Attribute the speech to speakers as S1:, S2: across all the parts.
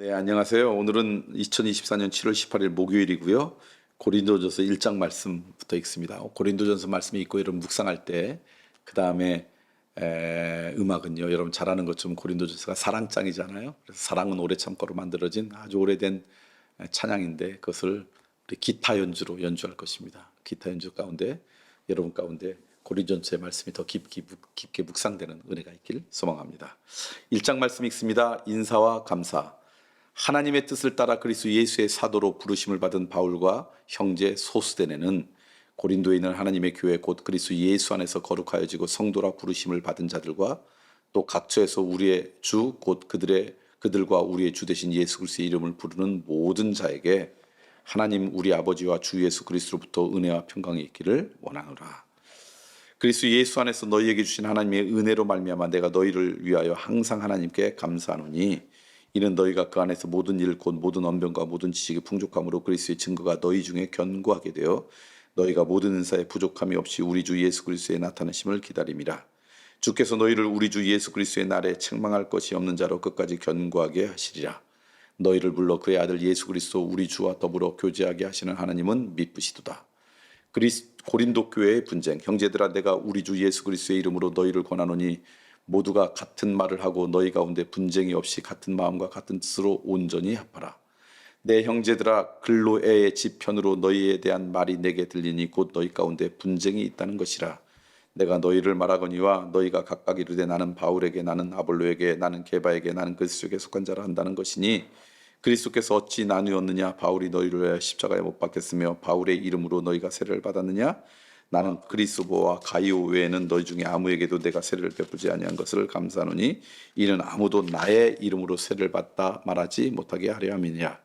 S1: 네, 안녕하세요. 오늘은 2024년 7월 18일 목요일이고요. 고린도전서 1장 말씀부터 읽습니다. 고린도전서 말씀이 있고 여러분 묵상할 때 그다음에 음악은요. 여러분 잘 아는 것처럼 고린도전서가 사랑장이잖아요. 그래서 사랑은 오래 참고로 만들어진 아주 오래된 찬양인데 그것을 우리 기타 연주로 연주할 것입니다. 기타 연주 가운데 여러분 가운데 고린도전서의 말씀이 더 깊게 묵상되는 은혜가 있길 소망합니다. 1장 말씀 읽습니다. 인사와 감사. 하나님의 뜻을 따라 그리스도 예수의 사도로 부르심을 받은 바울과 형제 소스데네는 고린도에 있는 하나님의 교회 곧 그리스도 예수 안에서 거룩하여지고 성도라 부르심을 받은 자들과 또 각처에서 우리의 주 곧 그들과 우리의 주 되신 예수 그리스도의 이름을 부르는 모든 자에게 하나님 우리 아버지와 주 예수 그리스도로부터 은혜와 평강이 있기를 원하노라. 그리스도 예수 안에서 너희에게 주신 하나님의 은혜로 말미암아 내가 너희를 위하여 항상 하나님께 감사하노니 이는 너희가 그 안에서 모든 일 곧 모든 언변과 모든 지식의 풍족함으로 그리스도의 증거가 너희 중에 견고하게 되어 너희가 모든 은사에 부족함이 없이 우리 주 예수 그리스도의 나타나심을 기다림이라. 주께서 너희를 우리 주 예수 그리스도의 날에 책망할 것이 없는 자로 끝까지 견고하게 하시리라. 너희를 불러 그의 아들 예수 그리스도 우리 주와 더불어 교제하게 하시는 하나님은 미쁘시도다. 고린도 교회의 분쟁. 형제들아 내가 우리 주 예수 그리스도의 이름으로 너희를 권하노니 모두가 같은 말을 하고 너희 가운데 분쟁이 없이 같은 마음과 같은 뜻으로 온전히 합하라. 내 형제들아 글로에의 지편으로 너희에 대한 말이 내게 들리니 곧 너희 가운데 분쟁이 있다는 것이라. 내가 너희를 말하거니와 너희가 각각 이르되 나는 바울에게 나는 아볼로에게 나는 게바에게 나는 그리스도에게 속한 자라 한다는 것이니 그리스도께서 어찌 나누었느냐. 바울이 너희를 위하여 십자가에 못 박혔으며 바울의 이름으로 너희가 세례를 받았느냐. 나는 그리스도와 가이오 외에는 너희 중에 아무에게도 내가 세례를 베푸지 아니한 것을 감사하노니 이는 아무도 나의 이름으로 세례를 받다 말하지 못하게 하려 함이니라.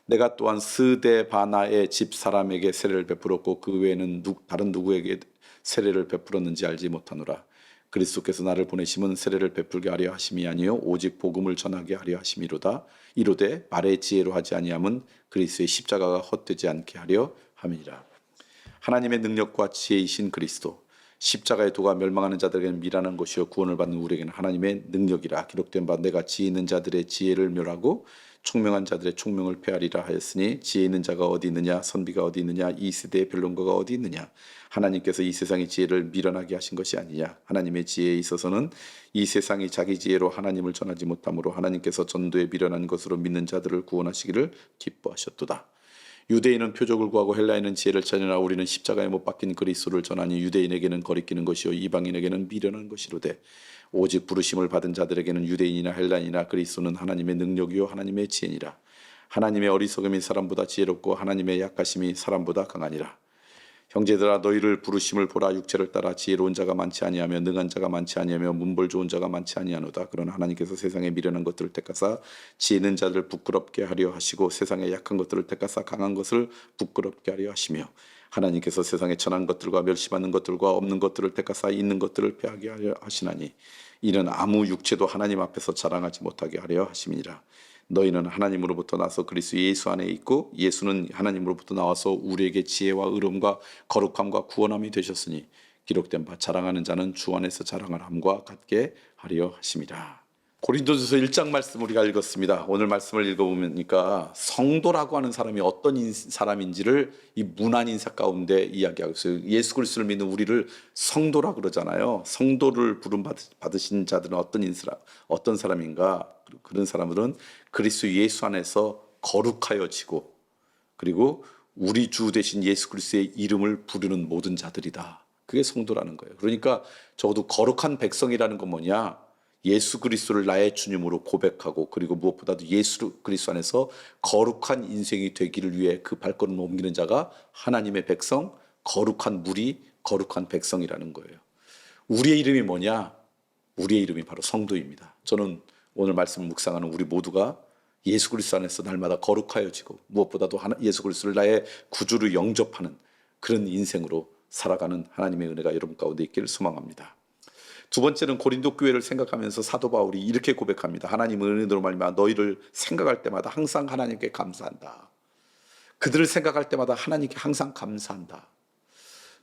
S1: 내가 또한 스데바나의 집 사람에게 세례를 베풀었고 그 외에는 다른 누구에게 세례를 베풀었는지 알지 못하노라. 그리스도께서 나를 보내심은 세례를 베풀게 하려 하심이 아니요 오직 복음을 전하게 하려 하심이로다. 이로되 말의 지혜로 하지 아니함은 그리스도의 십자가가 헛되지 않게 하려 함이니라. 하나님의 능력과 지혜이신 그리스도 십자가의 도가 멸망하는 자들에게는 미련한 것이요 구원을 받는 우리에게는 하나님의 능력이라. 기록된 바 내가 지혜 있는 자들의 지혜를 멸하고 총명한 자들의 총명을 폐하리라 하였으니 지혜 있는 자가 어디 있느냐 선비가 어디 있느냐 이 세대의 변론가가 어디 있느냐. 하나님께서 이 세상의 지혜를 미련하게 하신 것이 아니냐. 하나님의 지혜에 있어서는 이 세상이 자기 지혜로 하나님을 전하지 못하므로 하나님께서 전도에 미련한 것으로 믿는 자들을 구원하시기를 기뻐하셨도다. 유대인은 표적을 구하고 헬라인은 지혜를 찾으나 우리는 십자가에 못 박힌 그리스도를 전하니 유대인에게는 거리끼는 것이요 이방인에게는 미련한 것이로되 오직 부르심을 받은 자들에게는 유대인이나 헬라인이나 그리스도는 하나님의 능력이요 하나님의 지혜니라. 하나님의 어리석음이 사람보다 지혜롭고 하나님의 약하심이 사람보다 강하니라. 형제들아 너희를 부르심을 보라. 육체를 따라 지혜로운 자가 많지 아니하며 능한 자가 많지 아니하며 문벌 좋은 자가 많지 아니하노다. 그러나 하나님께서 세상에 미련한 것들을 택하사 지혜 있는 자들을 부끄럽게 하려 하시고 세상에 약한 것들을 택하사 강한 것을 부끄럽게 하려 하시며 하나님께서 세상에 천한 것들과 멸시받는 것들과 없는 것들을 택하사 있는 것들을 패하게 하려 하시나니 이는 아무 육체도 하나님 앞에서 자랑하지 못하게 하려 하심이니라. 너희는 하나님으로부터 나서 그리스도 예수 안에 있고 예수는 하나님으로부터 나와서 우리에게 지혜와 의로움과 거룩함과 구원함이 되셨으니 기록된 바 자랑하는 자는 주 안에서 자랑을 함과 같게 하려 하심이라. 고린도전서 1장 말씀 우리가 읽었습니다. 오늘 말씀을 읽어보니까 성도라고 하는 사람이 어떤 사람인지를 이 문안 인사 가운데 이야기하고 있어요. 예수 그리스도를 믿는 우리를 성도라고 그러잖아요. 성도를 부름 받으신 자들은 어떤 사람인가? 그런 사람들은 그리스도 예수 안에서 거룩하여지고 그리고 우리 주 되신 예수 그리스도의 이름을 부르는 모든 자들이다. 그게 성도라는 거예요. 그러니까 적어도 거룩한 백성이라는 건 뭐냐? 예수 그리스도를 나의 주님으로 고백하고 그리고 무엇보다도 예수 그리스도 안에서 거룩한 인생이 되기를 위해 그 발걸음을 옮기는 자가 하나님의 백성, 거룩한 무리, 거룩한 백성이라는 거예요. 우리의 이름이 뭐냐? 우리의 이름이 바로 성도입니다. 저는 오늘 말씀 묵상하는 우리 모두가 예수 그리스도 안에서 날마다 거룩하여지고 무엇보다도 예수 그리스도를 나의 구주로 영접하는 그런 인생으로 살아가는 하나님의 은혜가 여러분 가운데 있기를 소망합니다. 두 번째는 고린도 교회를 생각하면서 사도 바울이 이렇게 고백합니다. 하나님의 은혜로 말미암아 너희를 생각할 때마다 항상 하나님께 감사한다. 그들을 생각할 때마다 하나님께 항상 감사한다.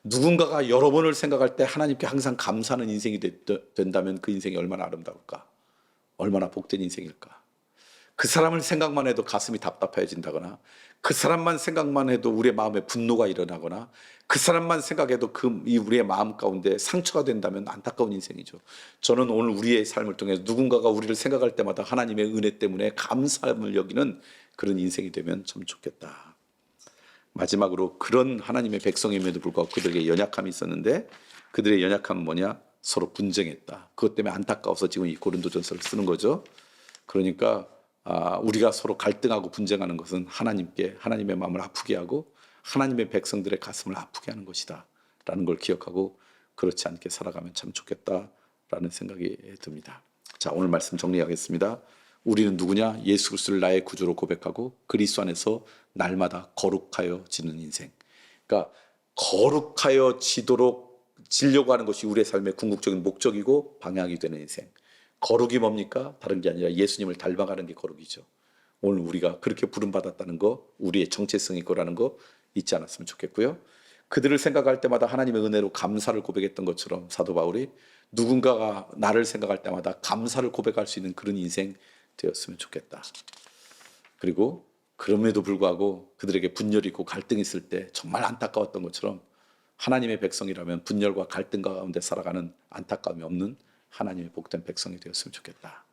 S1: 누군가가 여러 번을 생각할 때 하나님께 항상 감사하는 인생이 된다면 그 인생이 얼마나 아름다울까? 얼마나 복된 인생일까? 그 사람을 생각만 해도 가슴이 답답해진다거나 그 사람만 생각만 해도 우리의 마음에 분노가 일어나거나 그 사람만 생각해도 이 우리의 마음 가운데 상처가 된다면 안타까운 인생이죠. 저는 오늘 우리의 삶을 통해서 누군가가 우리를 생각할 때마다 하나님의 은혜 때문에 감사함을 여기는 그런 인생이 되면 참 좋겠다. 마지막으로 그런 하나님의 백성임에도 불구하고 그들에게 연약함이 있었는데 그들의 연약함은 뭐냐? 서로 분쟁했다. 그것 때문에 안타까워서 지금 이 고린도전서를 쓰는 거죠. 그러니까 우리가 서로 갈등하고 분쟁하는 것은 하나님의 마음을 아프게 하고 하나님의 백성들의 가슴을 아프게 하는 것이다 라는 걸 기억하고 그렇지 않게 살아가면 참 좋겠다라는 생각이 듭니다. 자, 오늘 말씀 정리하겠습니다. 우리는 누구냐? 예수 그리스도를 나의 구주로 고백하고 그리스도 안에서 날마다 거룩하여지는 인생. 그러니까 지려고 하는 것이 우리의 삶의 궁극적인 목적이고 방향이 되는 인생. 거룩이 뭡니까? 다른 게 아니라 예수님을 닮아가는 게 거룩이죠. 오늘 우리가 그렇게 부름받았다는 거, 우리의 정체성이 있고라는 거 잊지 않았으면 좋겠고요. 그들을 생각할 때마다 하나님의 은혜로 감사를 고백했던 것처럼 사도 바울이 누군가가 나를 생각할 때마다 감사를 고백할 수 있는 그런 인생 되었으면 좋겠다. 그리고 그럼에도 불구하고 그들에게 분열이 있고 갈등이 있을 때 정말 안타까웠던 것처럼 하나님의 백성이라면 분열과 갈등 가운데 살아가는 안타까움이 없는 하나님의 복된 백성이 되었으면 좋겠다.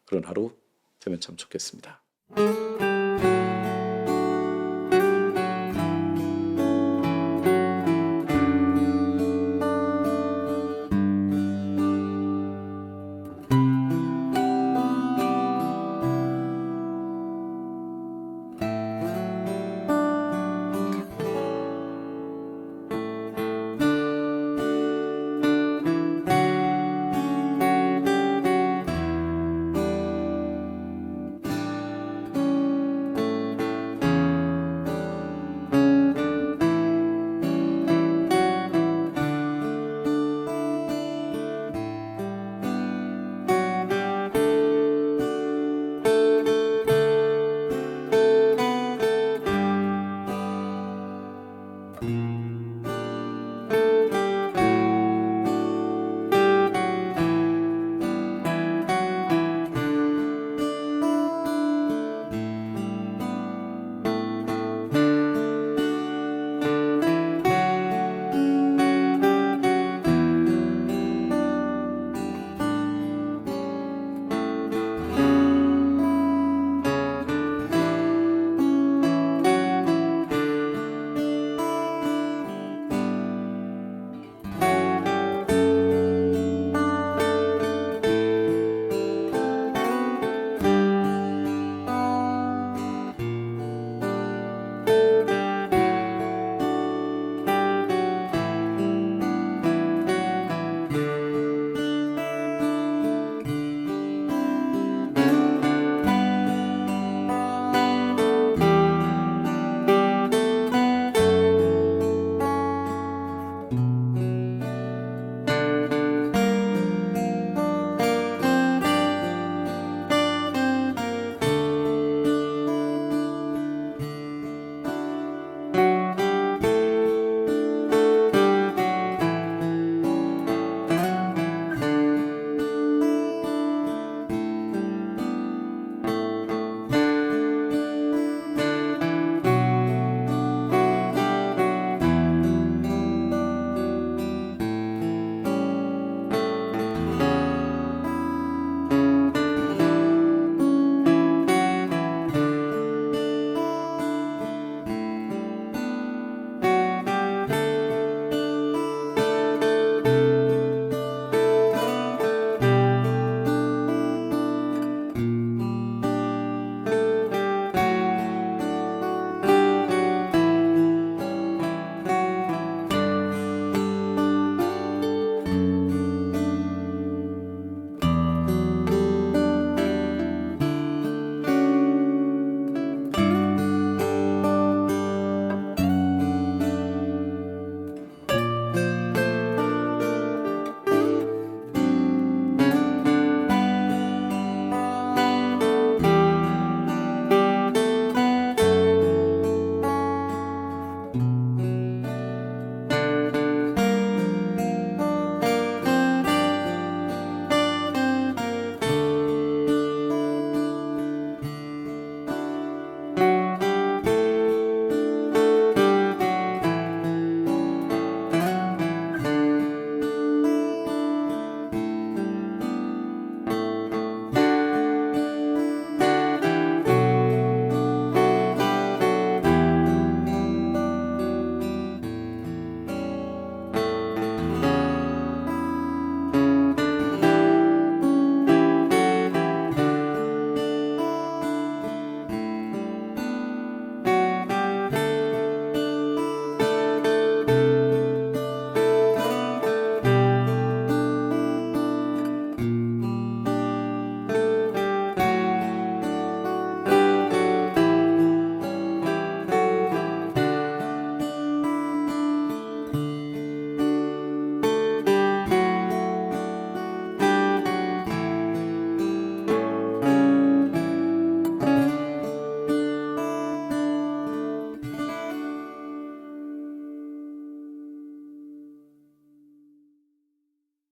S1: 그런 하루 되면 참 좋겠습니다.